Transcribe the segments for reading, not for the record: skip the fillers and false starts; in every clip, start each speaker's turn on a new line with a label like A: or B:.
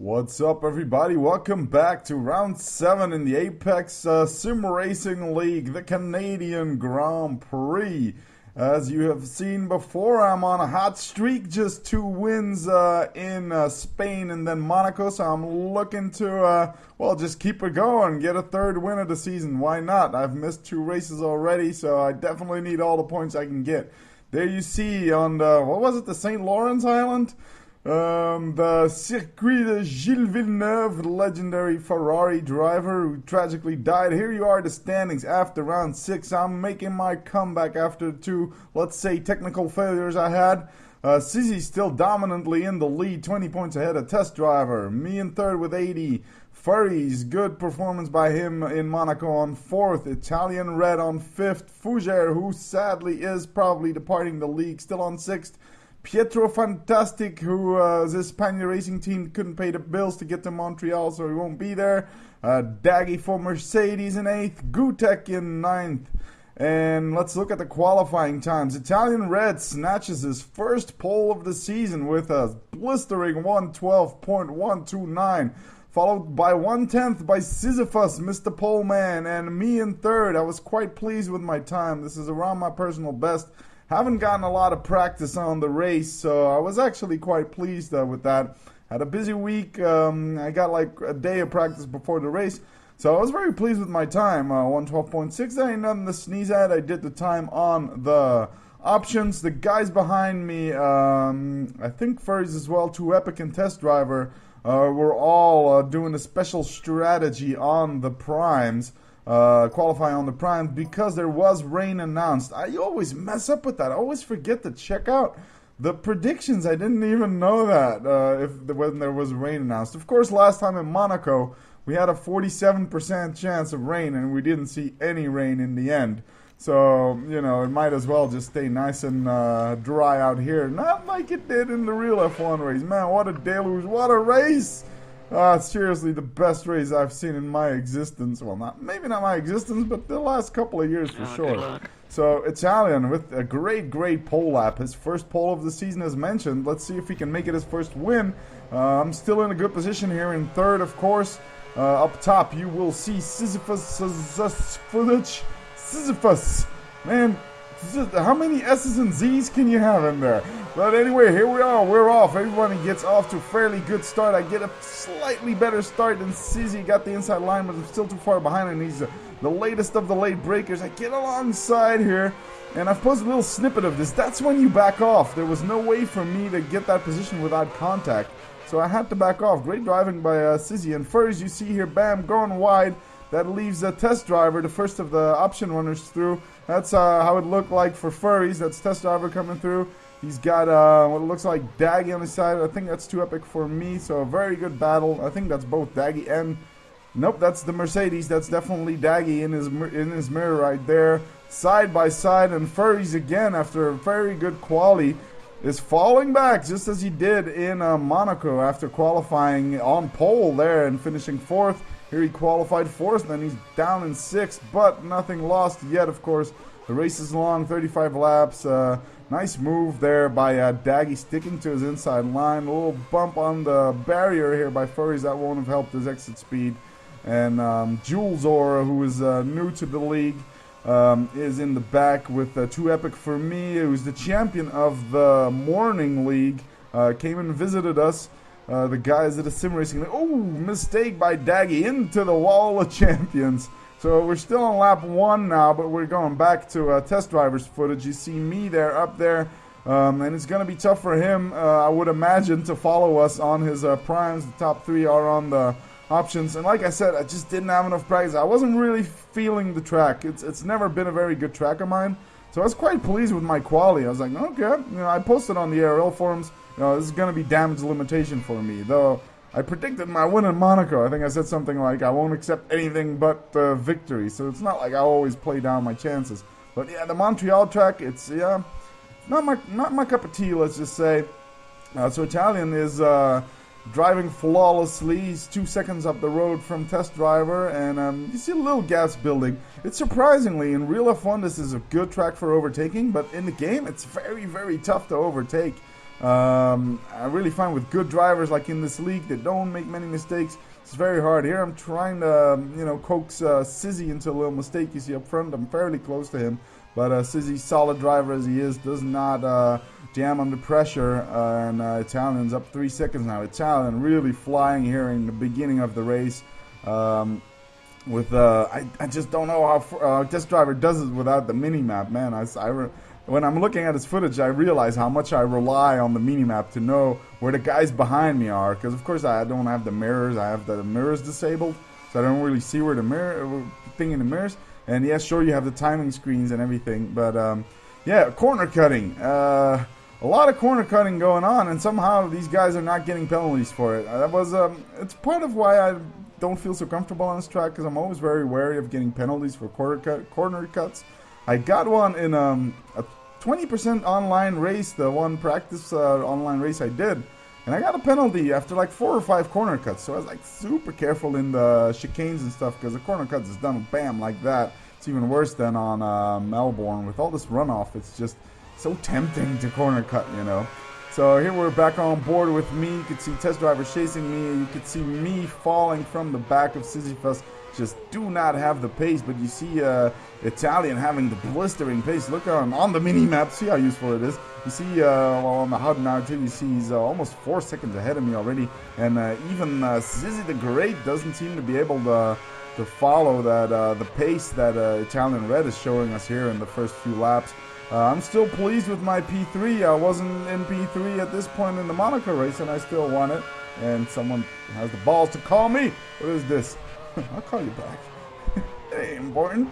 A: What's up, everybody? Welcome back to round 7 in the Apex Sim Racing League, the Canadian Grand Prix. As you have seen before, I'm on a hot streak, just 2 wins in Spain and then Monaco, so I'm looking to, just keep it going, get a 3rd win of the season. Why not? I've missed 2 races already, so I definitely need all the points I can get. There you see on the St. Lawrence Island? The Circuit de Gilles Villeneuve, the legendary Ferrari driver who tragically died. Here you are, the standings after round 6. I'm making my comeback after 2, let's say, technical failures I had. Sizzy's still dominantly in the lead, 20 points ahead of Test Driver. Me in 3rd with 80. Furries, good performance by him in Monaco on 4th. Italian Red on 5th. Fougere, who sadly is probably departing the league, still on 6th. Pietro Fantastic, who his Spanish racing team couldn't pay the bills to get to Montreal, so he won't be there. Daggy for Mercedes in 8th. Gutek in 9th. And let's look at the qualifying times. Italian Red snatches his first pole of the season with a blistering 112.129. Followed by 1/10 by Sisyphus, Mr. Poleman, and me in 3rd. I was quite pleased with my time. This is around my personal best. Haven't gotten a lot of practice on the race, so I was actually quite pleased with that. Had a busy week. I got like a day of practice before the race, so I was very pleased with my time. 112.6, that ain't nothing to sneeze at. I did the time on the options. The guys behind me, I think Furries as well, 2 Epic and Test Driver, were all doing a special strategy on the primes. Qualifying on the primes because there was rain announced. I always mess up with that. I always forget to check out the predictions. I didn't even know that when there was rain announced. Of course, last time in Monaco, we had a 47% chance of rain, and we didn't see any rain in the end. So, it might as well just stay nice and dry out here. Not like it did in the real F1 race. Man, what a deluge. What a race. Seriously, the best race I've seen in my existence. Well, maybe not my existence, but the last couple of years for sure. So, Italian with a great pole lap. His first pole of the season as mentioned. Let's see if he can make it his first win. I'm still in a good position here in 3rd, of course. Up top, you will see Sisyphus. Man, how many S's and Z's can you have in there? But anyway, here we are. We're off. Everybody gets off to a fairly good start. I get a slightly better start than Sizzy. Got the inside line, but I'm still too far behind, and he's the latest of the late breakers. I get alongside here, and I've posted a little snippet of this. That's when you back off. There was no way for me to get that position without contact, so I had to back off. Great driving by Sizzy. And first, you see here, bam, going wide. That leaves a Test Driver, the first of the option runners through. That's how it looked like for Furries. That's Test Driver coming through. He's got what looks like Daggy on his side. I think that's 2 Epic for me, so a very good battle. I think that's both Daggy and... Nope, that's the Mercedes. That's definitely Daggy in his mirror right there. Side by side, and Furries again, after a very good quali, is falling back just as he did in Monaco after qualifying on pole there and finishing 4th. Here he qualified 4th, then he's down in 6th, but nothing lost yet, of course. The race is long, 35 laps. Nice move there by Daggy, sticking to his inside line. A little bump on the barrier here by Furries. That won't have helped his exit speed. And Jules Ora, who is new to the league, is in the back with 2 Epic for me, who's the champion of the morning league. Came and visited us. The guys at the sim racing league. Oh, mistake by Daggy into the wall of champions. So we're still on lap 1 now, but we're going back to Test Driver's footage. You see me there, up there, and it's going to be tough for him, I would imagine, to follow us on his primes. The top 3 are on the options, and like I said, I just didn't have enough practice. I wasn't really feeling the track. It's never been a very good track of mine, so I was quite pleased with my quality. I was like, okay, I posted on the ARL forums, this is going to be damage limitation for me, though. I predicted my win in Monaco. I think I said something like, I won't accept anything but victory. So it's not like I always play down my chances. But yeah, the Montreal track, it's not my cup of tea, let's just say. So Italian is driving flawlessly. He's 2 seconds up the road from Test Driver, and you see a little gaps building. It's surprisingly, in real F1, this is a good track for overtaking, but in the game, it's very, very tough to overtake. I really find with good drivers like in this league that don't make many mistakes, it's very hard. Here I'm trying to, coax Sizzy into a little mistake. You see up front, I'm fairly close to him. But Sizzy, solid driver as he is, does not jam under pressure. And Italian's up 3 seconds now. Italian really flying here in the beginning of the race. I just don't know how this driver does it without the mini-map, man. When I'm looking at his footage, I realize how much I rely on the mini-map to know where the guys behind me are. Because, of course, I don't have the mirrors. I have the mirrors disabled, so I don't really see where the thing in the mirrors. And, yeah, sure, you have the timing screens and everything. But, yeah, corner cutting. A lot of corner cutting going on, and somehow these guys are not getting penalties for it. It's part of why I don't feel so comfortable on this track, because I'm always very wary of getting penalties for corner cuts. I got one in a 20% online race, the one practice online race I did, and I got a penalty after like 4 or 5 corner cuts. So I was like super careful in the chicanes and stuff, because the corner cuts is done bam like that. It's even worse than on Melbourne with all this runoff. It's just so tempting to corner cut, So here we're back on board with me. You can see test driver chasing me. You can see me falling from the back of Sisyphus. Just do not have the pace, but you see Italian having the blistering pace. Look on the mini-map, see how useful it is. You see, on the HUD now too, you see he's almost 4 seconds ahead of me already. And even Sizzy the Great doesn't seem to be able to follow that the pace that Italian Red is showing us here in the first few laps. I'm still pleased with my P3. I wasn't in P3 at this point in the Monaco race, and I still won it. And someone has the balls to call me. What is this? I'll call you back. It ain't important.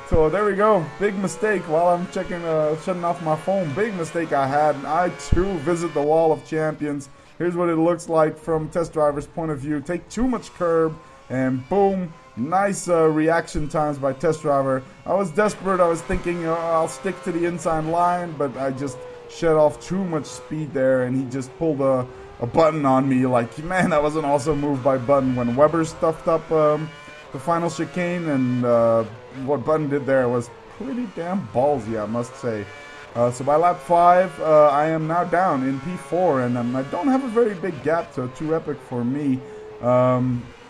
A: So there we go. Big mistake while I'm shutting off my phone. Big mistake I had. I too visit the wall of champions. Here's what it looks like from test driver's point of view. Take too much curb and boom. Nice reaction times by test driver. I was desperate. I was thinking I'll stick to the inside line, but I just shed off too much speed there, and he just pulled a button on me. Like, man, that was an awesome move by Button when Weber stuffed up the final chicane, and what Button did there was pretty damn ballsy, I must say. So by lap 5, I am now down in P4, and I don't have a very big gap to 2 Epic for me.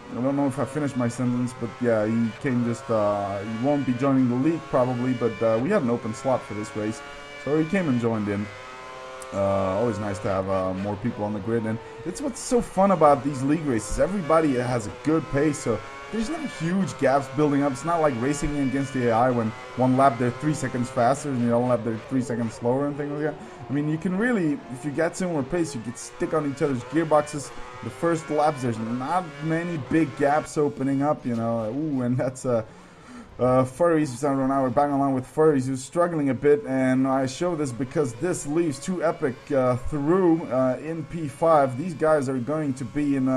A: I don't know if I finished my sentence, but yeah, he came he won't be joining the league probably, but we had an open slot for this race, so he came and joined in. Always nice to have more people on the grid, and it's what's so fun about these league races. Everybody has a good pace, so there's not huge gaps building up. It's not like racing against the AI when one lap they're 3 seconds faster and the other lap they're 3 seconds slower and things like that. I mean, you can really, if you get similar pace, you can stick on each other's gearboxes. The first laps, there's not many big gaps opening up, Ooh, and that's Furries, now we're back online with Furries, who's struggling a bit, and I show this because this leaves 2 Epic through in P5. These guys are going to be in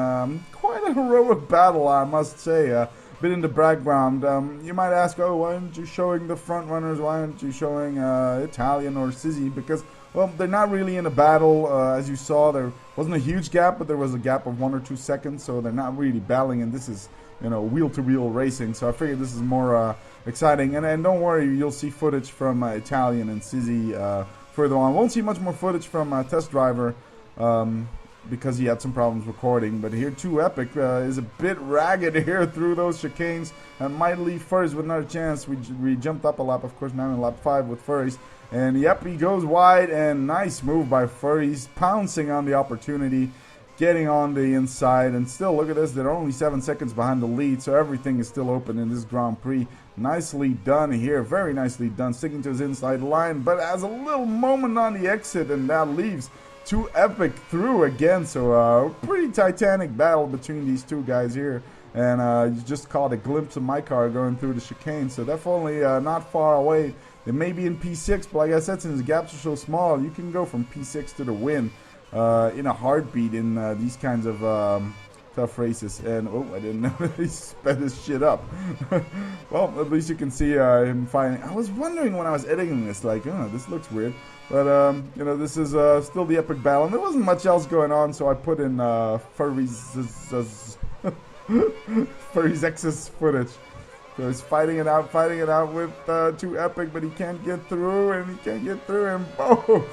A: quite a heroic battle, I must say. A bit in the background. You might ask, oh, why aren't you showing the front runners? Why aren't you showing Italian or Sizzy? Because, well, they're not really in a battle. As you saw, there wasn't a huge gap, but there was a gap of 1 or 2 seconds, so they're not really battling, and this is wheel-to-wheel racing, so I figured this is more exciting. And don't worry, you'll see footage from Italian and Sizzy further on. Won't see much more footage from Test Driver because he had some problems recording. But here, 2 Epic is a bit ragged here through those chicanes and might leave Furries with another chance. We jumped up a lap, of course, now in lap 5 with Furries. And yep, he goes wide, and nice move by Furries, pouncing on the opportunity, getting on the inside, and still, look at this, they're only 7 seconds behind the lead, so everything is still open in this Grand Prix. Nicely done here, very nicely done, sticking to his inside line, but has a little moment on the exit, and that leaves 2 Epic through again, so pretty titanic battle between these 2 guys here, and you just caught a glimpse of my car going through the chicane, so definitely not far away. They may be in P6, but like I said, since the gaps are so small, you can go from P6 to the win in a heartbeat in these kinds of tough races. And oh, I didn't know he sped his shit up. Well, at least you can see him fighting. I was wondering when I was editing this, like, oh, this looks weird, but this is still the Epic battle, and there wasn't much else going on, so I put in Furry's X's footage. So he's fighting it out with 2 Epic, but he can't get through, and boom!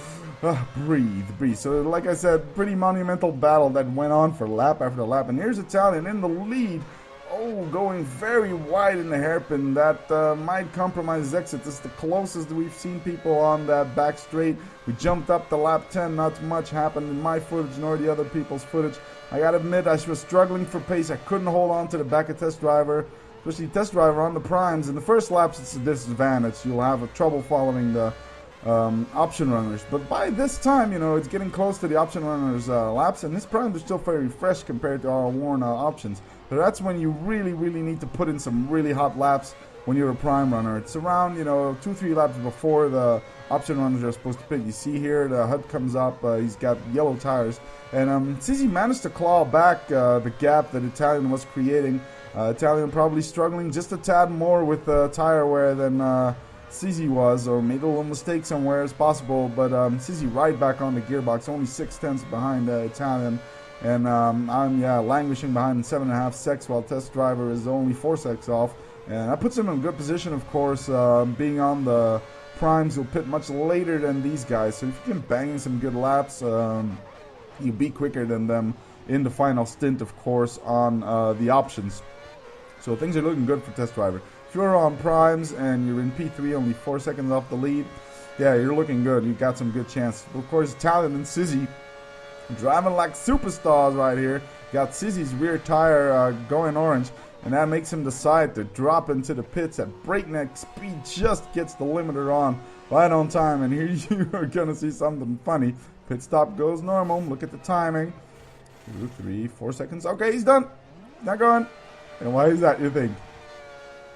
A: Breathe. So, like I said, pretty monumental battle that went on for lap after lap. And here's Italian in the lead. Oh, going very wide in the hairpin. That might compromise his exit. This is the closest we've seen people on that back straight. We jumped up to lap 10. Not much happened in my footage nor the other people's footage. I gotta admit, I was struggling for pace. I couldn't hold on to the back of Test Driver, especially Test Driver on the primes. In the first laps, it's a disadvantage. You'll have trouble following the option runners. But by this time, you know, it's getting close to the option runners laps, and his primes are still very fresh compared to our worn options. So that's when you really need to put in some really hot laps when you're a prime runner. It's around, you know, 2-3 laps before the option runners are supposed to pit. You see here the HUD comes up, he's got yellow tires, and Sizzi managed to claw back the gap that Italian was creating. Italian probably struggling just a tad more with tire wear than Sizzi was, or made a little mistake somewhere as possible, but Sizzi right back on the gearbox, only 6/10 behind Italian. And I'm languishing behind 7.5 seconds, while Test Driver is only 4 seconds off, and that puts him in a good position. Of course, being on the primes, he'll pit much later than these guys. So if you can bang in some good laps, you'll be quicker than them in the final stint, of course, on the options. So things are looking good for Test Driver. If you're on primes and you're in P3, only 4 seconds off the lead, yeah, you're looking good. You got some good chances. Of course, Italian and Sizzi driving like superstars right here. Got Sizzi's rear tire going orange, and that makes him decide to drop into the pits at breakneck speed. Just gets the limiter on right on time, and here you are gonna see something funny. Pit stop goes normal. Look at the timing. 2, 3, 4 seconds. Okay, he's done. Not going. And why is that, you think?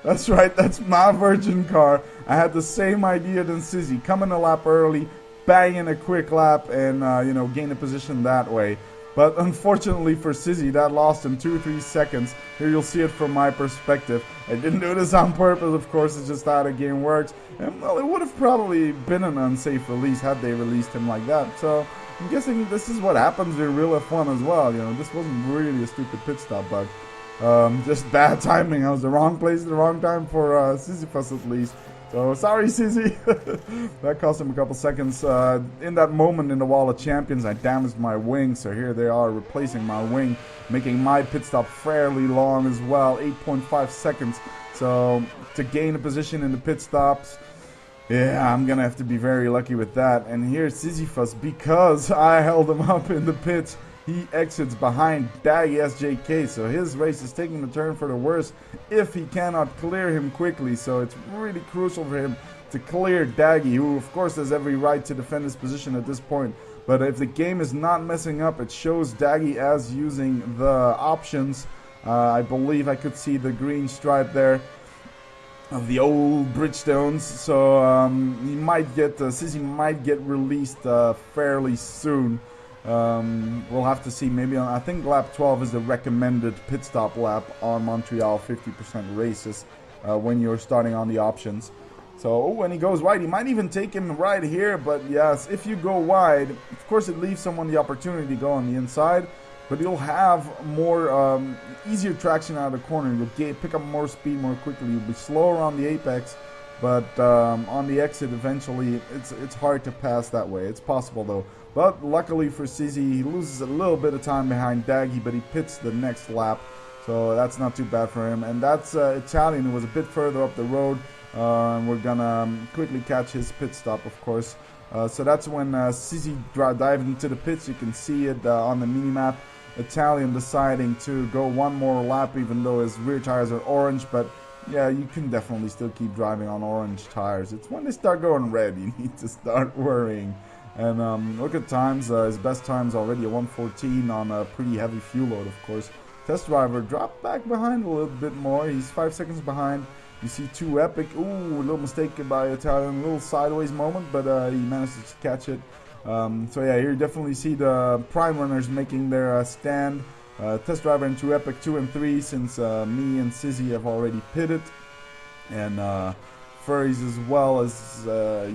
A: That's right, that's my Virgin car. I had the same idea than Sizzi. Coming a lap early, bang in a quick lap, and you know, gain a position that way. But unfortunately for Sizzi, that lost him 2-3 seconds. Here you'll see it from my perspective. I didn't do this on purpose, of course, it's just how the game works. And well, it would have probably been an unsafe release had they released him like that. So I'm guessing this is what happens in real F1 as well. You know, this wasn't really a stupid pit stop bug. Just bad timing. I was the wrong place at the wrong time for Sisyphus at least. So sorry, Sizzi. That cost him a couple seconds. In that moment in the Wall of Champions, I damaged my wing. So here they are replacing my wing, making my pit stop fairly long as well, 8.5 seconds. So to gain a position in the pit stops, yeah, I'm gonna have to be very lucky with that. And here's Sisyphus, because I held him up in the pits. He exits behind Daggy SJK, so his race is taking a turn for the worse if he cannot clear him quickly. So it's really crucial for him to clear Daggy, who of course has every right to defend his position at this point. But if the game is not messing up, it shows Daggy as using the options. I believe I could see the green stripe there of the old Bridgestones. So he might get, Sizzi might get released fairly soon. We'll have to see. Maybe on, I think lap 12 is the recommended pit stop lap on Montreal 50% races when you're starting on the options. So when he goes wide, he might even take him right here. But yes, if you go wide, of course it leaves someone the opportunity to go on the inside, but you'll have more easier traction out of the corner. You'll pick up more speed more quickly. You'll be slower on the apex, but on the exit eventually it's hard to pass that way. It's possible though. But luckily for Sizzi, he loses a little bit of time behind Daggy, but he pits the next lap. So that's not too bad for him. And that's Italian, who was a bit further up the road. We're gonna quickly catch his pit stop, of course. So that's when Sizzi dived into the pits. You can see it on the minimap. Italian deciding to go one more lap, even though his rear tires are orange. But yeah, you can definitely still keep driving on orange tires. It's when they start going red you need to start worrying. And look at times, his best time's already a 1:14 on a pretty heavy fuel load, of course. Test Driver dropped back behind a little bit more. He's 5 seconds behind. You see Too Epic. Ooh, a little mistake by Italian. A little sideways moment, but he managed to catch it. So yeah, here you definitely see the prime runners making their stand. Test Driver and Too Epic 2 and 3, since me and Sizzi have already pitted. And Furries as well as,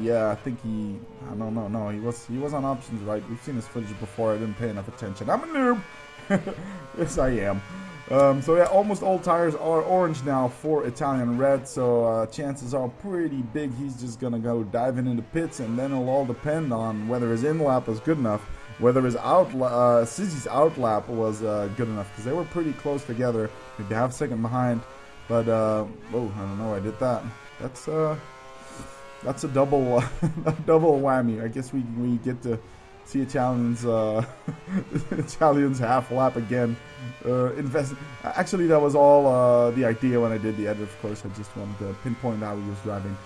A: yeah, I think I don't know, no, he was on options, right? We've seen his footage before, I didn't pay enough attention. I'm a noob! Yes, I am. So yeah, almost all tires are orange now for Italian red, so chances are pretty big he's just gonna go diving into pits, and then it'll all depend on whether his in lap was good enough, whether his Sizzy's out lap was good enough, because they were pretty close together, maybe half a second behind. But whoa, I don't know, I did that. That's a double double whammy. I guess we get to see Italians Italians half lap again. Actually, that was all the idea when I did the edit. Of course, I just wanted to pinpoint how he was driving.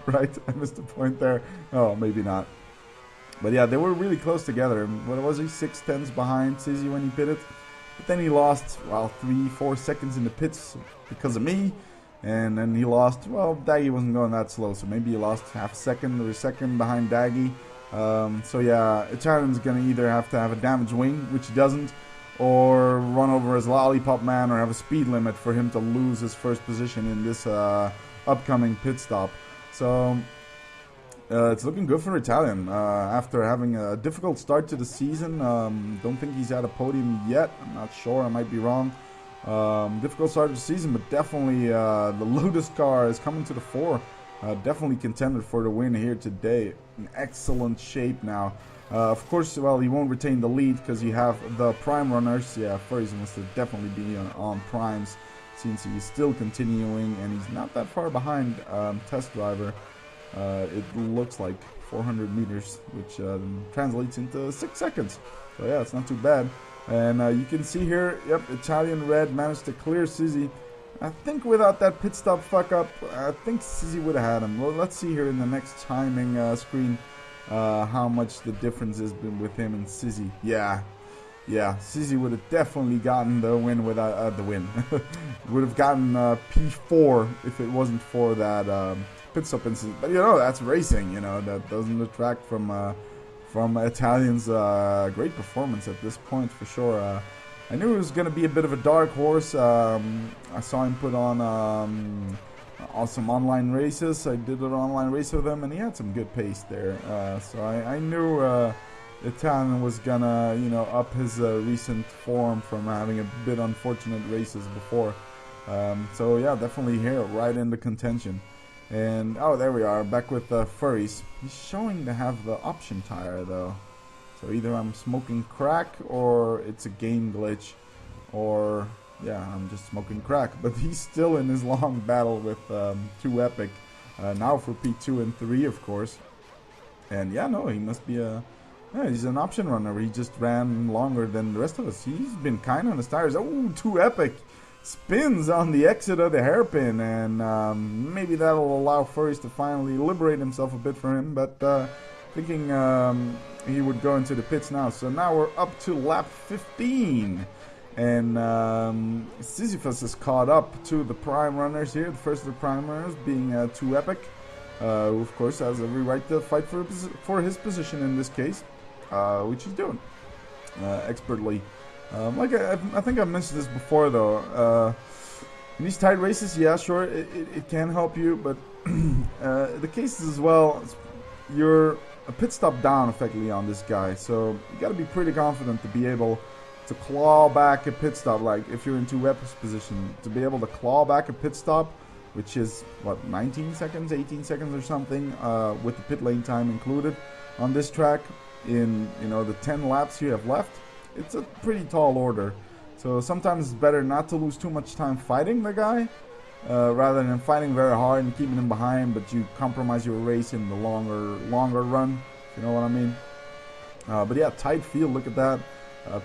A: Right, I missed the point there. Oh, maybe not. But yeah, they were really close together. What was he? 6/10 behind Sizzy when he pitted. But then he lost, well, 3-4 seconds in the pits because of me. And then he lost, well, Daggy wasn't going that slow, so maybe he lost half a second or a second behind Daggy. So yeah, Italian's going to either have to have a damaged wing, which he doesn't, or run over his lollipop man, or have a speed limit for him to lose his first position in this upcoming pit stop. So it's looking good for Italian after having a difficult start to the season. Don't think he's at a podium yet. I'm not sure, I might be wrong. Difficult start of the season, but definitely the Lotus car is coming to the fore. Definitely contended for the win here today. In excellent shape now. Of course, well, he won't retain the lead because you have the prime runners. Yeah, Furries must definitely be on primes since he's still continuing, and he's not that far behind Test Driver. It looks like 400 meters, which translates into 6 seconds. So yeah, it's not too bad. And you can see here, yep, Italian red managed to clear Sizzy. I think without that pit stop fuck up, I think Sizzy would have had him. Well, let's see here in the next timing screen how much the difference has been with him and Sizzy. Yeah, Sizzy would have definitely gotten the win without would have gotten P4 if it wasn't for that pit stop incident. But you know, that's racing. You know, that doesn't detract from Italian's great performance at this point for sure. I knew it was going to be a bit of a dark horse. I saw him put on some online races. I did an online race with him, and he had some good pace there. So I knew Italian was gonna, you know, up his recent form from having a bit unfortunate races before. So yeah, definitely here, right in the contention. And oh, there we are, back with Furries. He's showing to have the option tire though. So either I'm smoking crack, or it's a game glitch, or yeah, I'm just smoking crack. But he's still in his long battle with 2 Epic, now for P2 and 3, of course. And yeah, no, he must be he's an option runner. He just ran longer than the rest of us. He's been kind on his tires. Oh, 2 Epic spins on the exit of the hairpin, and maybe that'll allow Furries to finally liberate himself a bit for him. But thinking he would go into the pits now. So now we're up to lap 15. And Sisyphus is caught up to the prime runners here. The first of the prime runners being 2 Epic, who of course has every right to fight for his position in this case, which he's doing expertly. Like I think I've mentioned this before though. In these tight races, yeah, sure, it can help you, but the case is as well, you're a pit stop down effectively on this guy, so you got to be pretty confident to be able to claw back a pit stop. Like if you're in 2 Epic's position, to be able to claw back a pit stop, which is what, 19 seconds, 18 seconds or something, with the pit lane time included on this track, in, you know, the 10 laps you have left. It's a pretty tall order, so sometimes it's better not to lose too much time fighting the guy, rather than fighting very hard and keeping him behind, but you compromise your race in the longer run, if you know what I mean. But yeah, tight field, look at that.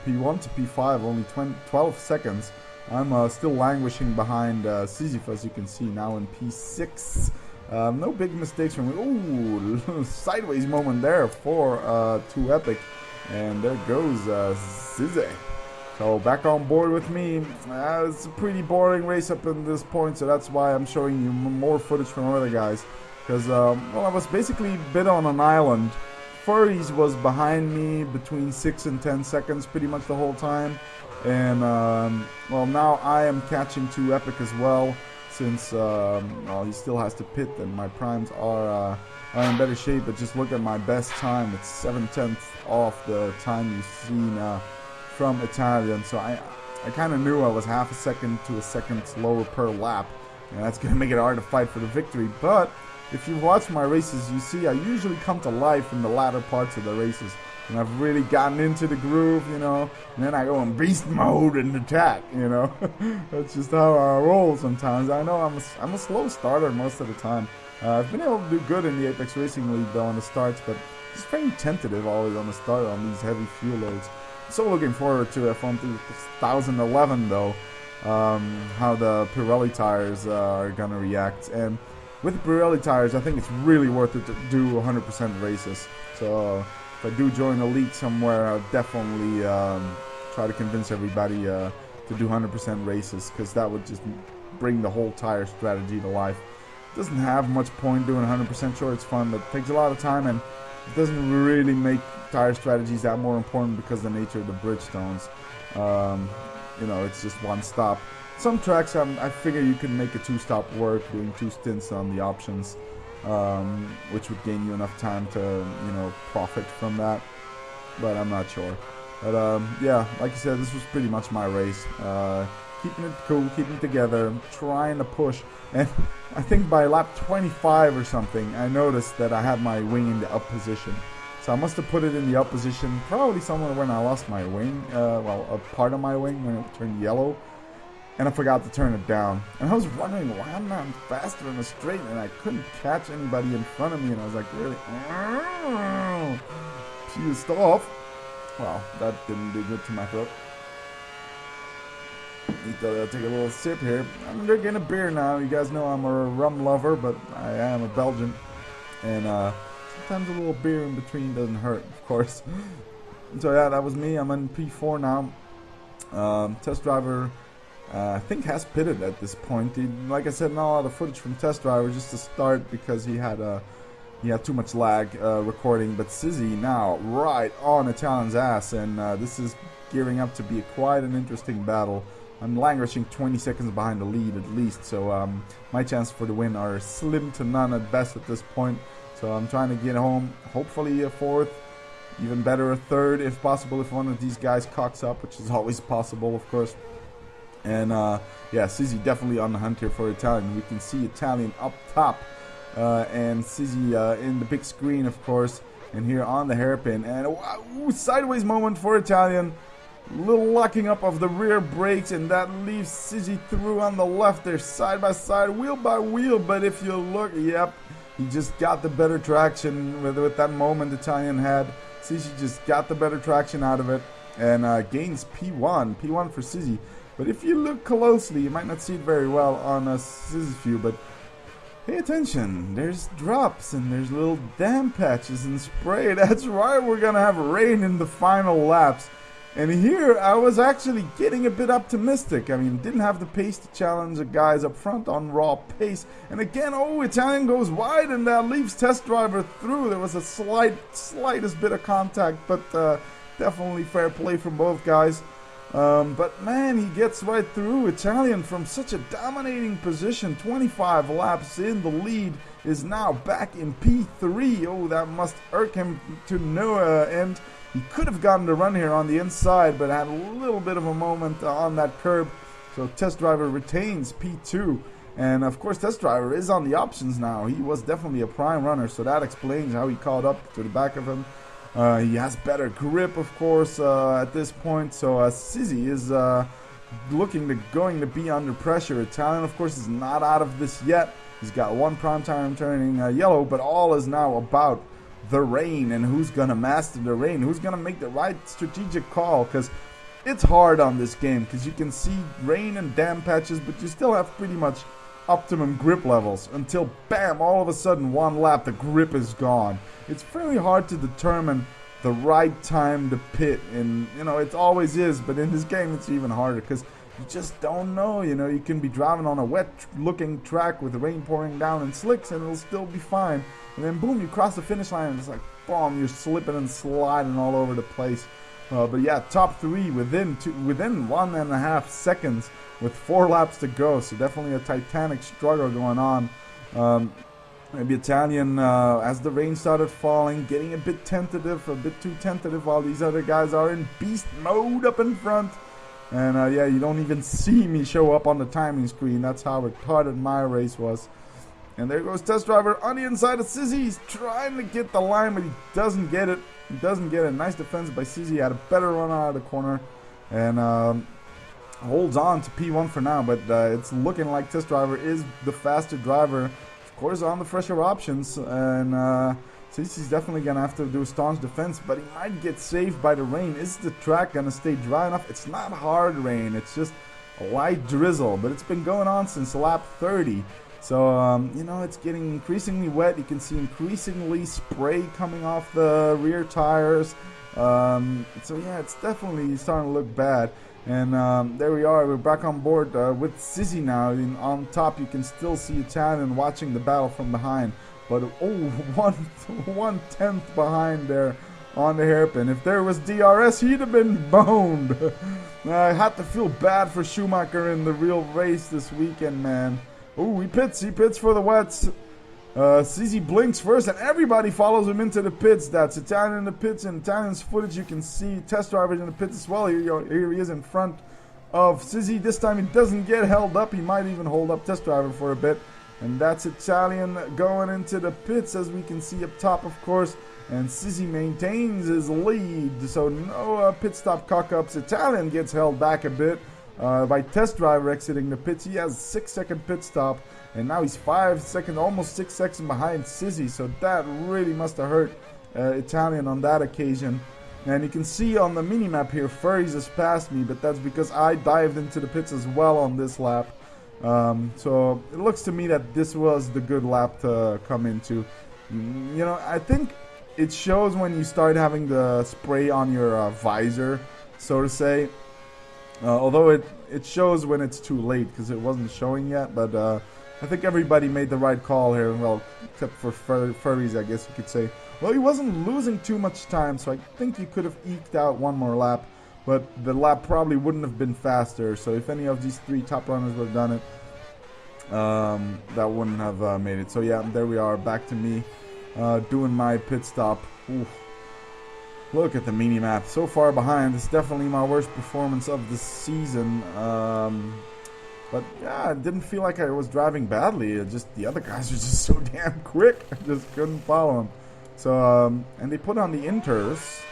A: P1 to P5, only 12 seconds. I'm still languishing behind Sisyphus, you can see, now in P6. No big mistakes from me. Ooh, sideways moment there for 2 Epic. And there goes Sizzy. So back on board with me. It's a pretty boring race up in this point, so that's why I'm showing you more footage from other guys. Because, well, I was basically bit on an island. Furries was behind me between 6 and 10 seconds pretty much the whole time. And, well, now I am catching 2 Epic as well, since, well, he still has to pit, and my primes are in better shape. But just look at my best time. It's 7/10 off the time you've seen from Italian. So I kind of knew I was half a second to a second slower per lap, and that's going to make it hard to fight for the victory. But if you watch my races, you see I usually come to life in the latter parts of the races. And I've really gotten into the groove, you know, and then I go in beast mode and attack, you know. That's just how I roll sometimes. I know I'm a slow starter most of the time. I've been able to do good in the Apex Racing League, though, on the starts, but just very tentative always on the start on these heavy fuel loads. So looking forward to F1 2011, though, how the Pirelli tires are going to react. And with Pirelli tires, I think it's really worth it to do 100% races. So if I do join a league somewhere, I'll definitely try to convince everybody to do 100% races, because that would just bring the whole tire strategy to life. It doesn't have much point doing 100%. Sure, it's fun, but it takes a lot of time, and it doesn't really make tire strategies that more important because of the nature of the Bridgestones. You know, it's just one stop. Some tracks, I figure you can make a 2-stop work, doing 2 stints on the options. Which would gain you enough time to, you know, profit from that, but I'm not sure. But yeah, like I said, this was pretty much my race. Keeping it cool, keeping it together, trying to push. And I think by lap 25 or something, I noticed that I had my wing in the up position. So I must have put it in the up position probably somewhere when I lost my wing, well, a part of my wing when it turned yellow. And I forgot to turn it down. And I was wondering why I'm not faster in a straight, and I couldn't catch anybody in front of me, and I was like, really pissed off. Well, that didn't do good to my throat. Need to take a little sip here. I'm drinking a beer now. You guys know I'm a rum lover, but I am a Belgian. And sometimes a little beer in between doesn't hurt, of course. So yeah, that was me. I'm in P4 now. Test driver, I think, has pitted at this point. Like I said, not a lot of footage from Test Driver, just to start, because he had too much lag recording. But Sizzy now right on Italian's ass, and this is gearing up to be quite an interesting battle. I'm languishing 20 seconds behind the lead at least, so my chances for the win are slim to none at best at this point. So I'm trying to get home, hopefully a 4th, even better a 3rd if possible, if one of these guys cocks up, which is always possible, of course. And yeah, Sizzy definitely on the hunt here for Italian. We can see Italian up top, and Sizzy in the big screen, of course, and here on the hairpin. And wow, sideways moment for Italian. Little locking up of the rear brakes, and that leaves Sizzy through on the left there, side by side, wheel by wheel. But if you look, yep, he just got the better traction with that moment Italian had. Sizzy just got the better traction out of it, and gains P1 for Sizzy. But if you look closely, you might not see it very well on a Sizzy's view, but pay attention. There's drops and there's little dam patches and spray. That's right, we're gonna have rain in the final laps. And here I was actually getting a bit optimistic. I mean, didn't have the pace to challenge the guys up front on raw pace. And again, oh, Italian goes wide, and that leaves Test Driver through. There was a slightest bit of contact, but definitely fair play from both guys. But man, he gets right through. Italian from such a dominating position, 25 laps in the lead, is now back in P3. Oh, that must irk him to no end. He could have gotten the run here on the inside, but had a little bit of a moment on that curb. So Test Driver retains P2. And of course, Test Driver is on the options now. He was definitely a prime runner, so that explains how he caught up to the back of him. He has better grip, of course, at this point. So Sizzy is going to be under pressure. Italian, of course, is not out of this yet. He's got one prime time turning yellow, but all is now about the rain and who's going to master the rain, who's going to make the right strategic call, because it's hard on this game, because you can see rain and dam patches, but you still have pretty much optimum grip levels until bam, all of a sudden one lap the grip is gone. It's fairly hard to determine the right time to pit, and you know it always is, but in this game it's even harder because you just don't know. You know, you can be driving on a wet looking track with the rain pouring down and slicks and it'll still be fine, and then boom, you cross the finish line and it's like boom, you're slipping and sliding all over the place. But yeah, top three within 1.5 seconds with 4 laps to go, so definitely a titanic struggle going on. Maybe Italian, as the rain started falling, getting a bit tentative, a bit too tentative, while these other guys are in beast mode up in front. And yeah, you don't even see me show up on the timing screen. That's how retarded my race was. And there goes Test Driver on the inside of Sizzy. He's trying to get the line, but he doesn't get it. He doesn't get it. Nice defense by Sizzy. Had a better run out of the corner. And holds on to P1 for now. But it's looking like Test Driver is the faster driver. Of course, on the fresher options. And Sizzy's definitely going to have to do a staunch defense. But he might get saved by the rain. Is the track going to stay dry enough? It's not hard rain. It's just a light drizzle. But it's been going on since lap 30. So, you know, it's getting increasingly wet. You can see increasingly spray coming off the rear tires. So, yeah, it's definitely starting to look bad. And there we are. We're back on board with Sizzy now. And on top, you can still see Italian watching the battle from behind. But, oh, 1/10 behind there on the hairpin. If there was DRS, he'd have been boned. I had to feel bad for Schumacher in the real race this weekend, man. Ooh, he pits for the wets. Sizzy blinks first, and everybody follows him into the pits. That's Italian in the pits, and Italian's footage you can see Test Drivers in the pits as well. Here he is in front of Sizzy. This time he doesn't get held up. He might even hold up Test Driver for a bit. And that's Italian going into the pits, as we can see up top, of course. And Sizzy maintains his lead, so no pit stop cock-ups. Italian gets held back a bit by Test Driver exiting the pits. He has a 6-second pit stop, and now he's 5 seconds, almost 6 seconds behind Sizzy. So that really must have hurt Italian on that occasion. And you can see on the mini-map here, Furries has passed me, but that's because I dived into the pits as well on this lap. So it looks to me that this was the good lap to come into. You know, I think it shows when you start having the spray on your visor, so to say. Although it shows when it's too late, because it wasn't showing yet. But I think everybody made the right call here. Well, except for Furries, I guess you could say. Well, he wasn't losing too much time, so I think he could have eked out one more lap. But the lap probably wouldn't have been faster. So if any of these 3 top runners would have done it, that wouldn't have made it. So yeah, there we are, back to me doing my pit stop. Oof. Look at the mini-map, so far behind. It's definitely my worst performance of the season. But yeah, it didn't feel like I was driving badly. It just, the other guys were just so damn quick. I just couldn't follow them. So, and they put on the inters,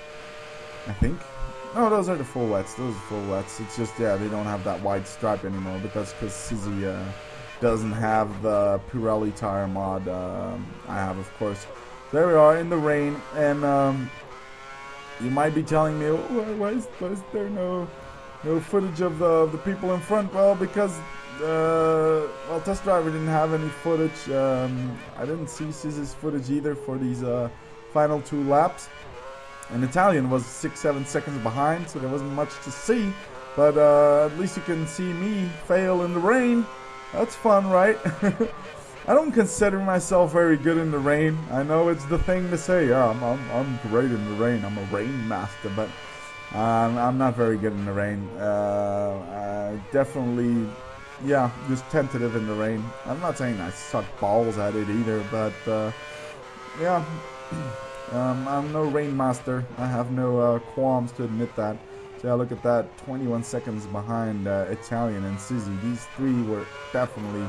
A: I think. No, those are the full wets. Those are full wets. It's just, yeah, they don't have that wide stripe anymore. But that's because Sizzy doesn't have the Pirelli tire mod. I have, of course. There we are in the rain. And you might be telling me, oh, why is there no footage of the people in front? Well, because well, Test Driver didn't have any footage. I didn't see Sizzy's footage either for these final 2 laps. And Italian was 6-7 seconds behind, so there wasn't much to see. But at least you can see me fail in the rain. That's fun, right? I don't consider myself very good in the rain. I know it's the thing to say. Yeah, I'm great in the rain. I'm a rain master, but I'm not very good in the rain. Definitely, yeah, just tentative in the rain. I'm not saying I suck balls at it either, but yeah. I'm no rain master. I have no qualms to admit that. So yeah, look at that, 21 seconds behind Italian and Sizzy. These 3 were definitely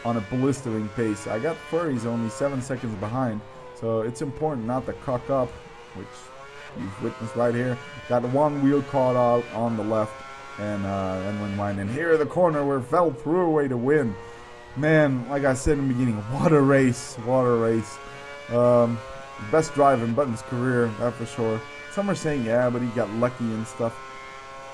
A: on a blistering pace. I got Furries only 7 seconds behind, so it's important not to cock up, which you've witnessed right here. Got one wheel caught out on the left, and went wide. And here in the corner where Vettel threw away the win. Man, like I said in the beginning, what a race, what a race. Best drive in Button's career, that for sure. Some are saying, yeah, but he got lucky and stuff.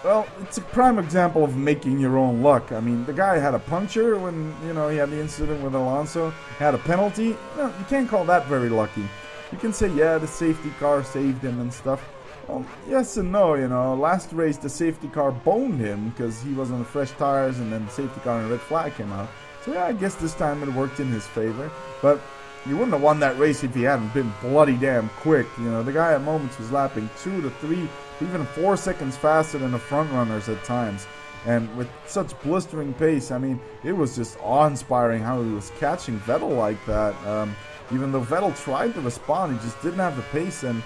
A: Well, it's a prime example of making your own luck. I mean, the guy had a puncture when, you know, he had the incident with Alonso. Had a penalty. No, you can't call that very lucky. You can say, yeah, the safety car saved him and stuff. Well, yes and no, you know. Last race, the safety car boned him because he was on the fresh tires, and then the safety car and a red flag came out. So, yeah, I guess this time it worked in his favor. But you wouldn't have won that race if he hadn't been bloody damn quick. You know, the guy at moments was lapping 2 to 3, even 4 seconds faster than the front runners at times. And with such blistering pace, I mean, it was just awe-inspiring how he was catching Vettel like that. Even though Vettel tried to respond, he just didn't have the pace. And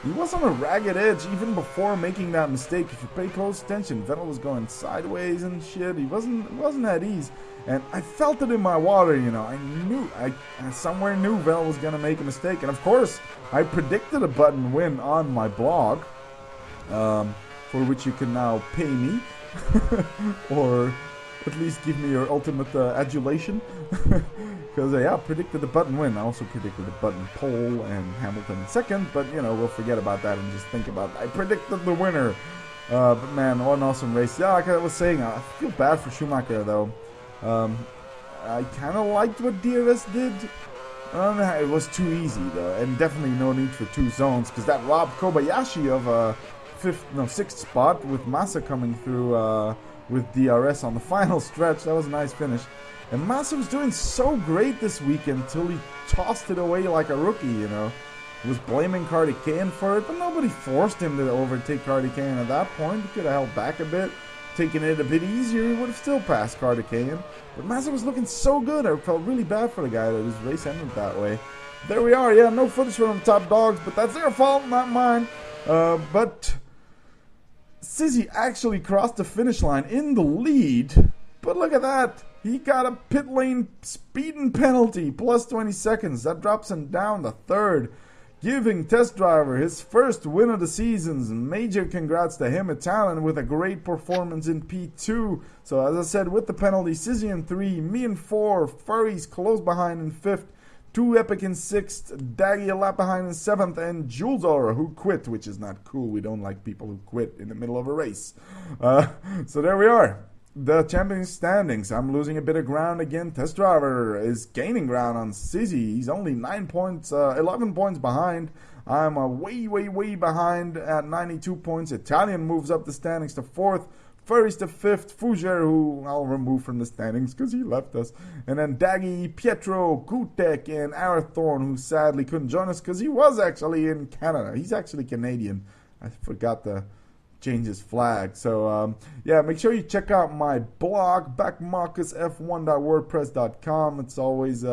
A: he was on a ragged edge even before making that mistake. If you pay close attention, Vettel was going sideways and shit. He wasn't at ease, and I felt it in my water. You know, I somewhere knew Vettel was gonna make a mistake, and of course, I predicted a button win on my blog, for which you can now pay me, or at least give me your ultimate adulation. Because yeah, I predicted the button win. I also predicted the button pole and Hamilton second, but you know, we'll forget about that and just think about it. I predicted the winner. But man, what an awesome race. Yeah, like I was saying, I feel bad for Schumacher though. I kind of liked what DRS did. It was too easy though, and definitely no need for 2 zones, because that robbed Kobayashi of a 6th spot with Massa coming through with DRS on the final stretch. That was a nice finish. And Massa was doing so great this weekend until he tossed it away like a rookie, you know. He was blaming Cardican for it, but nobody forced him to overtake Cardican at that point. He could have held back a bit, taken it a bit easier. He would have still passed Cardican. But Massa was looking so good. I felt really bad for the guy that his race ended that way. There we are. Yeah, no footage from the top dogs, but that's their fault, not mine. But Sizzy actually crossed the finish line in the lead. But look at that. He got a pit lane speeding penalty, plus 20 seconds. That drops him down to 3rd, giving Test Driver his first win of the season. Major congrats to him, Italian, with a great performance in P2. So as I said, with the penalty, Sizzy in 3, me in 4, Furries close behind in 5th, 2 Epic in 6th, Daggy a lap behind in 7th, and Jules Aura, who quit, which is not cool. We don't like people who quit in the middle of a race. So there we are. The champions standings. I'm losing a bit of ground again. Test Driver is gaining ground on Sizzy. He's only 11 points behind. I'm way behind at 92 points. Italian moves up the standings to 4th. Furries to 5th. Fougere, who I'll remove from the standings because he left us. And then Daggy, Pietro, Gutek, and Arathorn, who sadly couldn't join us because he was actually in Canada. He's actually Canadian. I forgot to change his flag. So yeah, make sure you check out my blog, backmarcusf1.wordpress.com. It's always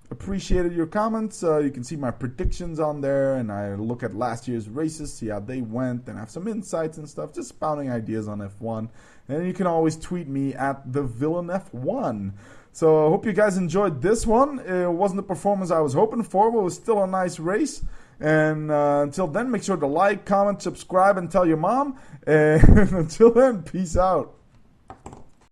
A: appreciated your comments. You can see my predictions on there, and I look at last year's races, see how they went, and have some insights and stuff, just spouting ideas on F1. And you can always tweet me at the Villain F1. So I hope you guys enjoyed this one. It wasn't the performance I was hoping for, but it was still a nice race. And until then, make sure to like, comment, subscribe, and tell your mom. And until then, peace out.